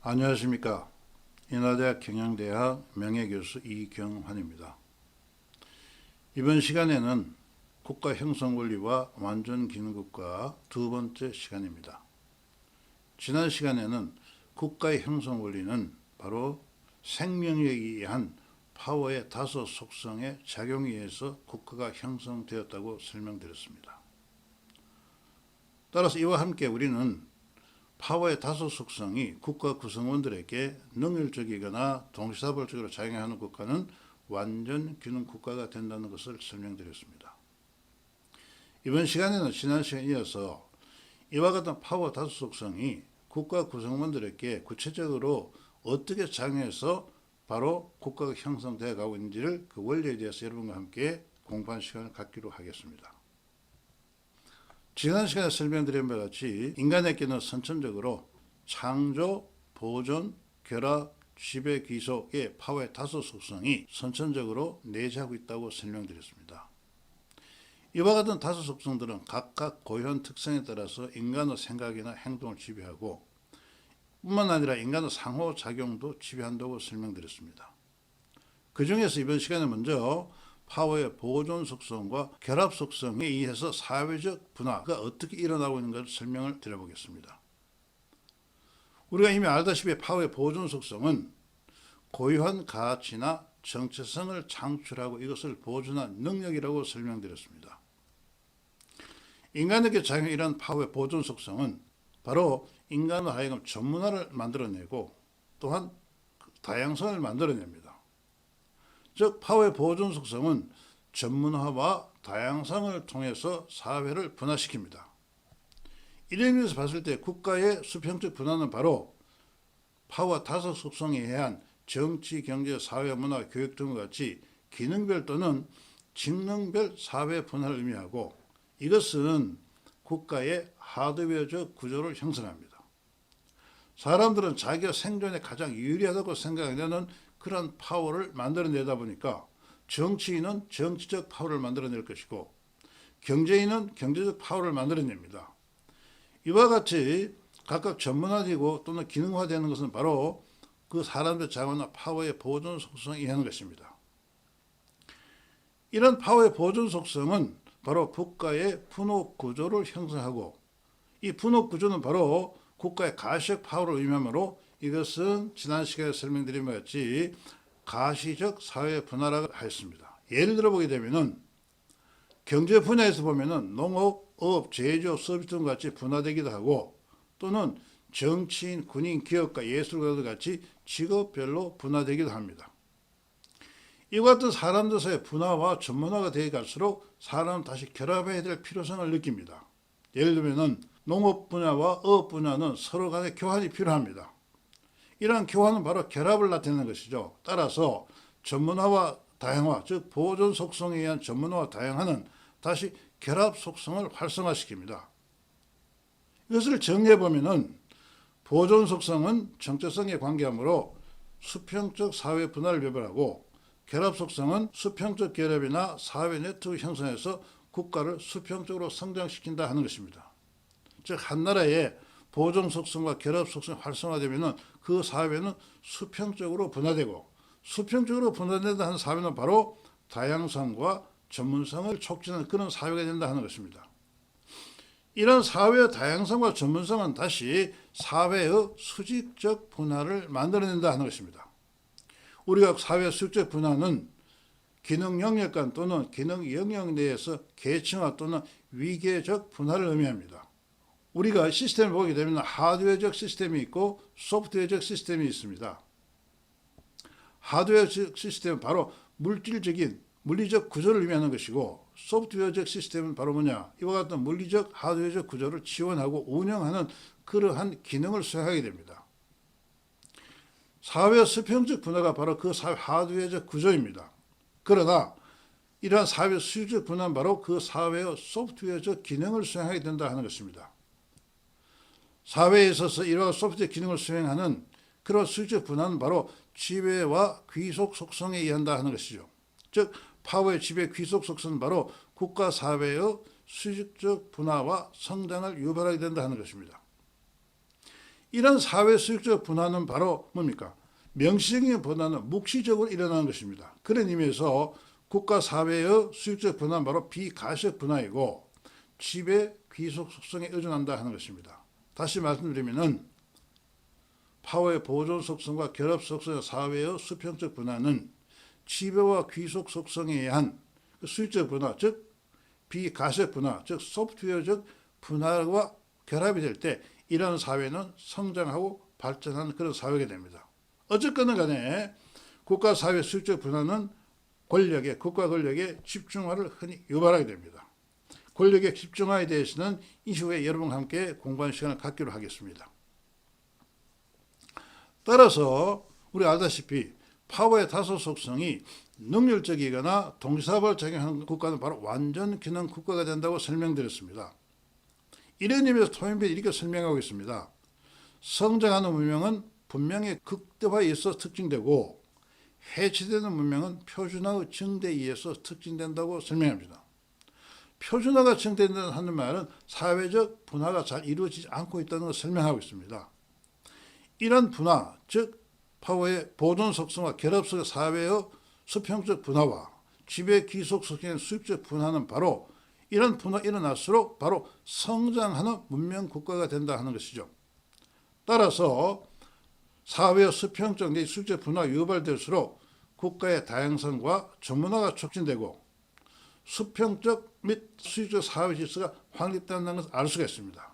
안녕하십니까. 인하대학 경영대학 명예교수 이경환입니다. 이번 시간에는 국가 형성원리와 완전기능국가 두 번째 시간입니다. 지난 시간에는 국가의 형성원리는 바로 생명력에 의한 파워의 다섯 속성의 작용에 의해서 국가가 형성되었다고 설명드렸습니다. 따라서 이와 함께 우리는 파워의 다섯 속성이 국가 구성원들에게 능률적이거나 동시다발적으로 작용하는 국가는 완전 균형 국가가 된다는 것을 설명드렸습니다. 이번 시간에는 지난 시간에 이어서 이와 같은 파워 다섯 속성이 국가 구성원들에게 구체적으로 어떻게 작용해서 바로 국가가 형성되어 가고 있는지를 그 원리에 대해서 여러분과 함께 공부하는 시간을 갖기로 하겠습니다. 지난 시간에 설명드린 바와 같이 인간에게는 선천적으로 창조, 보존, 결합, 지배, 귀속의 파워의 다섯 속성이 선천적으로 내재하고 있다고 설명드렸습니다. 이와 같은 다섯 속성들은 각각 고유한 특성에 따라서 인간의 생각이나 행동을 지배하고 뿐만 아니라 인간의 상호작용도 지배한다고 설명드렸습니다. 그 중에서 이번 시간에 먼저 파워의 보존 속성과 결합 속성에 의해서 사회적 분화가 어떻게 일어나고 있는가를 설명을 드려보겠습니다. 우리가 이미 알다시피 파워의 보존 속성은 고유한 가치나 정체성을 창출하고 이것을 보존한 능력이라고 설명드렸습니다. 인간에게 작용한 이러한 파워의 보존 속성은 바로 인간의 하여금 전문화를 만들어내고 또한 다양성을 만들어냅니다. 즉 파워의 보존 속성은 전문화와 다양성을 통해서 사회를 분화시킵니다. 이런 의미에서 봤을 때 국가의 수평적 분화는 바로 파워 다섯 속성에 의한 정치, 경제, 사회, 문화, 교육 등과 같이 기능별 또는 직능별 사회 분화를 의미하고 이것은 국가의 하드웨어적 구조를 형성합니다. 사람들은 자기가 생존에 가장 유리하다고 생각하는 그런 파워를 만들어내다 보니까 정치인은 정치적 파워를 만들어낼 것이고 경제인은 경제적 파워를 만들어냅니다. 이와 같이 각각 전문화되고 또는 기능화되는 것은 바로 그 사람의 자원과 파워의 보존 속성에 의한 것입니다. 이런 파워의 보존 속성은 바로 국가의 분업 구조를 형성하고 이 분업 구조는 바로 국가의 가시적 파워를 의미하므로 이것은 지난 시간에 설명드린 것 같이 가시적 사회 분화라고 하였습니다. 예를 들어 보게 되면은 경제 분야에서 보면은 농업, 업, 제조업, 서비스 등과 같이 분화되기도 하고 또는 정치인, 군인, 기업가, 예술가들 같이 직업별로 분화되기도 합니다. 이와 같은 사람들 사이의 분화와 전문화가 되어 갈수록 사람은 다시 결합해야 될 필요성을 느낍니다. 예를 들면은 농업 분야와 업 분야는 서로 간의 교환이 필요합니다. 이러한 교환은 바로 결합을 나타내는 것이죠. 따라서 전문화와 다양화, 즉 보존 속성에 의한 전문화와 다양화는 다시 결합 속성을 활성화시킵니다. 이것을 정리해보면 보존 속성은 정체성에 관계하므로 수평적 사회 분화를 배분하고 결합 속성은 수평적 결합이나 사회 네트워크 형성해서 국가를 수평적으로 성장시킨다 하는 것입니다. 즉 한 나라의 보존 속성과 결합 속성이 활성화되면 그 사회는 수평적으로 분화되고 수평적으로 분화된다 하는 사회는 바로 다양성과 전문성을 촉진하는 그런 사회가 된다 하는 것입니다. 이런 사회의 다양성과 전문성은 다시 사회의 수직적 분화를 만들어낸다 하는 것입니다. 우리가 사회 수직적 분화는 기능 영역 간 또는 기능 영역 내에서 계층화 또는 위계적 분화를 의미합니다. 우리가 시스템을 보게 되면 하드웨어적 시스템이 있고 소프트웨어적 시스템이 있습니다. 하드웨어적 시스템은 바로 물리적 구조를 의미하는 것이고 소프트웨어적 시스템은 바로 뭐냐? 이와 같은 물리적 하드웨어적 구조를 지원하고 운영하는 그러한 기능을 수행하게 됩니다. 사회 수평적 분화가 바로 그 사회 하드웨어적 구조입니다. 그러나 이러한 사회 수직적 분화는 바로 그 사회의 소프트웨어적 기능을 수행하게 된다 하는 것입니다. 사회에 있어서 이러한 소프트웨어 기능을 수행하는 그런 수직적 분화는 바로 지배와 귀속 속성에 의한다 하는 것이죠. 즉 파워의 지배 귀속 속성은 바로 국가 사회의 수직적 분화와 성장을 유발하게 된다 하는 것입니다. 이런 사회 수익적 분화는 바로 뭡니까? 명시적인 분화는 묵시적으로 일어나는 것입니다. 그런 의미에서 국가 사회의 수익적 분화는 바로 비가시적 분화이고 지배 귀속 속성에 의존한다 하는 것입니다. 다시 말씀드리면은 파워의 보존 속성과 결합 속성의 사회의 수평적 분화는 지배와 귀속 속성에 의한 수익적 분화, 즉 비가시적 분화, 즉 소프트웨어적 분화와 결합이 될 때 이러한 사회는 성장하고 발전하는 그런 사회가 됩니다. 어쨌거나 간에 국가 사회 수익적 분화는 국가 권력의 집중화를 흔히 유발하게 됩니다. 권력의 집중화에 대해서는 이후에 여러분과 함께 공부하는 시간을 갖기로 하겠습니다. 따라서 우리 알다시피 파워의 다소 속성이 능률적이거나 동시사업을 작용하는 국가는 바로 완전 기능 국가가 된다고 설명드렸습니다. 이런 의미에서 토인비는 이렇게 설명하고 있습니다. 성장하는 문명은 분명히 극대화에 의해서 특징되고 해체되는 문명은 표준화의 증대에 의해서 특징된다고 설명합니다. 표준화가 증대된다는 하는 말은 사회적 분화가 잘 이루어지지 않고 있다는 것을 설명하고 있습니다. 이런 분화, 즉 파워의 보존 속성과 결합 속의 사회의 수평적 분화와 지배 귀속 속의 수익적 분화는 바로 이런 분화가 일어날수록 바로 성장하는 문명 국가가 된다 하는 것이죠. 따라서 사회의 수평적 내 수익적 분화가 유발될수록 국가의 다양성과 전문화가 촉진되고 수평적 및 수익적 사회 질서가 확립된다는 것을 알 수가 있습니다.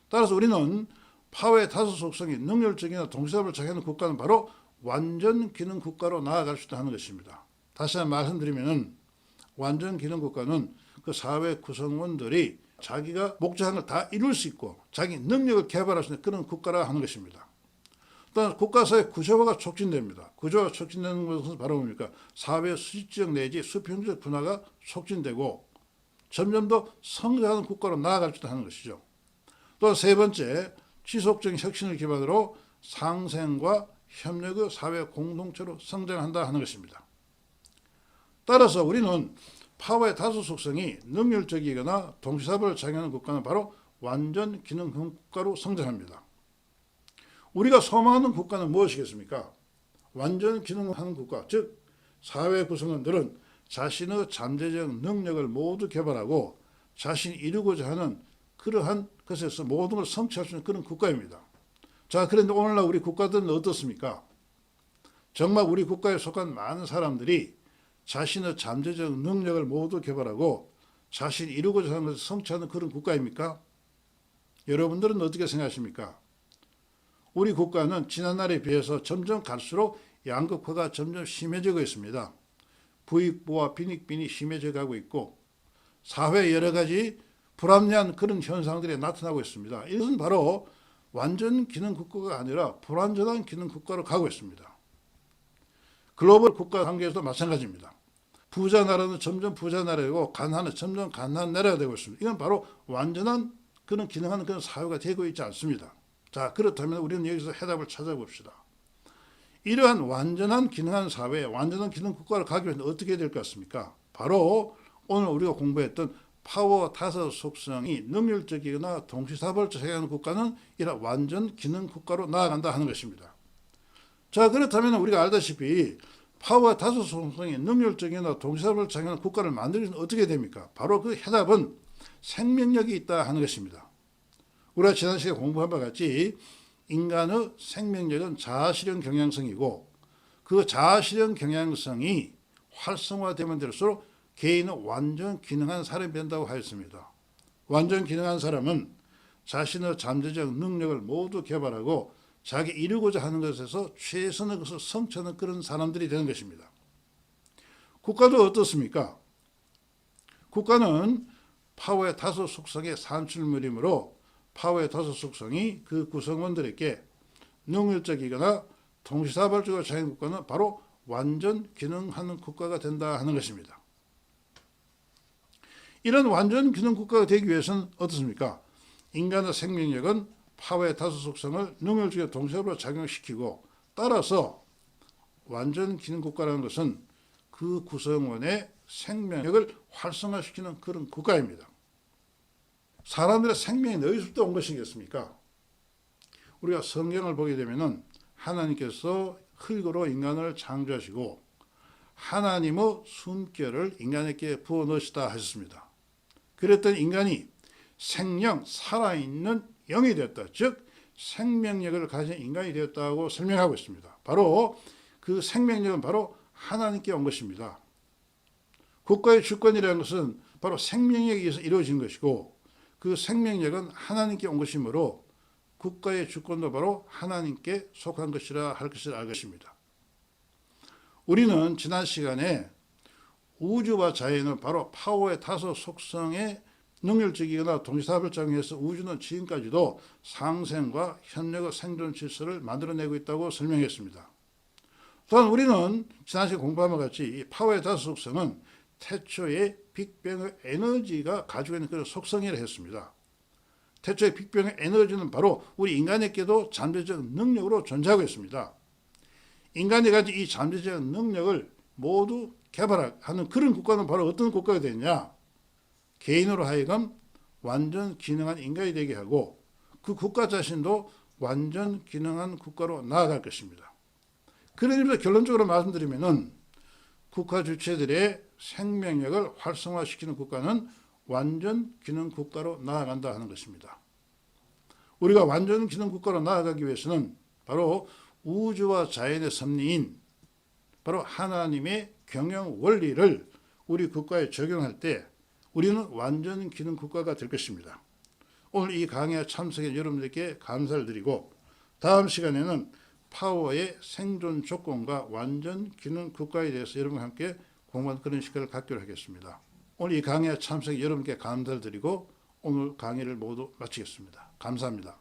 따라서 우리는 파워의 다소 속성이 능률적이나 동시사업을 작용하는 국가는 바로 완전 기능 국가로 나아갈 수 있다는 것입니다. 다시 한번 말씀드리면 완전 기능 국가는 그 사회 구성원들이 자기가 목적한 걸 다 이룰 수 있고 자기 능력을 개발할 수 있는 그런 국가라 하는 것입니다. 또한 국가사회 구조화가 촉진됩니다. 구조화가 촉진되는 것은 바로 뭡니까? 사회 수직적 내지 수평적 분화가 촉진되고 점점 더 성장하는 국가로 나아갈 수 있다는 것이죠. 또 세 번째, 지속적인 혁신을 기반으로 상생과 협력의 사회 공동체로 성장한다 하는 것입니다. 따라서 우리는 파워의 다소 속성이 능률적이거나 동시사업을 작용하는 국가는 바로 완전 기능형 국가로 성장합니다. 우리가 소망하는 국가는 무엇이겠습니까? 완전 기능하는 국가, 즉 사회 구성원들은 자신의 잠재적 능력을 모두 개발하고 자신이 이루고자 하는 그러한 것에서 모든 걸 성취할 수 있는 그런 국가입니다. 자, 그런데 오늘날 우리 국가들은 어떻습니까? 정말 우리 국가에 속한 많은 사람들이 자신의 잠재적 능력을 모두 개발하고 자신이 이루고자 하는 것을 성취하는 그런 국가입니까? 여러분들은 어떻게 생각하십니까? 우리 국가는 지난날에 비해서 점점 갈수록 양극화가 점점 심해지고 있습니다. 부익부와 빈익빈이 심해져 가고 있고 사회에 여러 가지 불합리한 그런 현상들이 나타나고 있습니다. 이것은 바로 완전 기능 국가가 아니라 불완전한 기능 국가로 가고 있습니다. 글로벌 국가 관계에서도 마찬가지입니다. 부자 나라는 점점 부자 나라이고 가난은 점점 가난한 나라가 되고 있습니다. 이건 바로 완전한 그런 기능하는 그런 사회가 되고 있지 않습니다. 자, 그렇다면 우리는 여기서 해답을 찾아봅시다. 이러한 완전한 기능한 사회, 완전한 기능 국가를 가기 위해서는 어떻게 될 것 같습니까? 바로 오늘 우리가 공부했던 파워 다섯 속성이 능률적이거나 동시사업을 작용하는 국가는 이런 완전 기능 국가로 나아간다 하는 것입니다. 자, 그렇다면 우리가 알다시피 파워 다섯 속성이 능률적이거나 동시사업을 작용하는 국가를 만들기 위해서는 어떻게 됩니까? 바로 그 해답은 생명력이 있다 하는 것입니다. 우리가 지난 시간에 공부한 바 같이 인간의 생명력은 자아실현 경향성이고 그 자아실현 경향성이 활성화되면 될수록 개인은 완전 기능한 사람이 된다고 하였습니다. 완전 기능한 사람은 자신의 잠재적 능력을 모두 개발하고 자기 이루고자 하는 것에서 최선의 것을 성취하는 그런 사람들이 되는 것입니다. 국가도 어떻습니까? 국가는 파워의 다섯 속성의 산출물이므로 파워의 다섯 속성이 그 구성원들에게 능률적이거나 동시다발적으로 작용하는 국가는 바로 완전 기능하는 국가가 된다 하는 것입니다. 이런 완전 기능 국가가 되기 위해서는 어떻습니까? 인간의 생명력은 파워의 다섯 속성을 능률적인 동시다발적으로 작용시키고 따라서 완전 기능 국가라는 것은 그 구성원의 생명력을 활성화시키는 그런 국가입니다. 사람들의 생명이 어디서부터 온 것이겠습니까? 우리가 성경을 보게 되면은 하나님께서 흙으로 인간을 창조하시고 하나님의 숨결을 인간에게 부어 넣으시다 하셨습니다. 그랬더니 인간이 생명, 살아있는 영이 되었다. 즉 생명력을 가진 인간이 되었다고 설명하고 있습니다. 바로 그 생명력은 바로 하나님께 온 것입니다. 국가의 주권이라는 것은 바로 생명력에 의해서 이루어진 것이고 그 생명력은 하나님께 온 것이므로 국가의 주권도 바로 하나님께 속한 것이라 할 것을 알 것입니다. 우리는 지난 시간에 우주와 자연은 바로 파워의 다소 속성에 능률적이거나 동시다합을 작용해서 우주는 지금까지도 상생과 현역의 생존 질서를 만들어내고 있다고 설명했습니다. 또한 우리는 지난 시간에 공부한 것 같이 이 파워의 다소 속성은 태초의 빅뱅의 에너지가 가지고 있는 그런 속성이라 했습니다. 태초의 빅뱅의 에너지는 바로 우리 인간에게도 잠재적 능력으로 존재하고 있습니다. 인간이 가진 이 잠재적 능력을 모두 개발하는 그런 국가는 바로 어떤 국가가 되느냐? 개인으로 하여금 완전 기능한 인간이 되게 하고 그 국가 자신도 완전 기능한 국가로 나아갈 것입니다. 그런 의미에서 결론적으로 말씀드리면은 국가 주체들의 생명력을 활성화시키는 국가는 완전 기능 국가로 나아간다 하는 것입니다. 우리가 완전 기능 국가로 나아가기 위해서는 바로 우주와 자연의 섭리인 바로 하나님의 경영 원리를 우리 국가에 적용할 때 우리는 완전 기능 국가가 될 것입니다. 오늘 이 강의에 참석해 여러분들께 감사를 드리고 다음 시간에는 파워의 생존 조건과 완전 기능 국가에 대해서 여러분과 함께 공부하는 그런 시간을 갖기로 하겠습니다. 오늘 이 강의에 참석해 여러분께 감사를 드리고 오늘 강의를 모두 마치겠습니다. 감사합니다.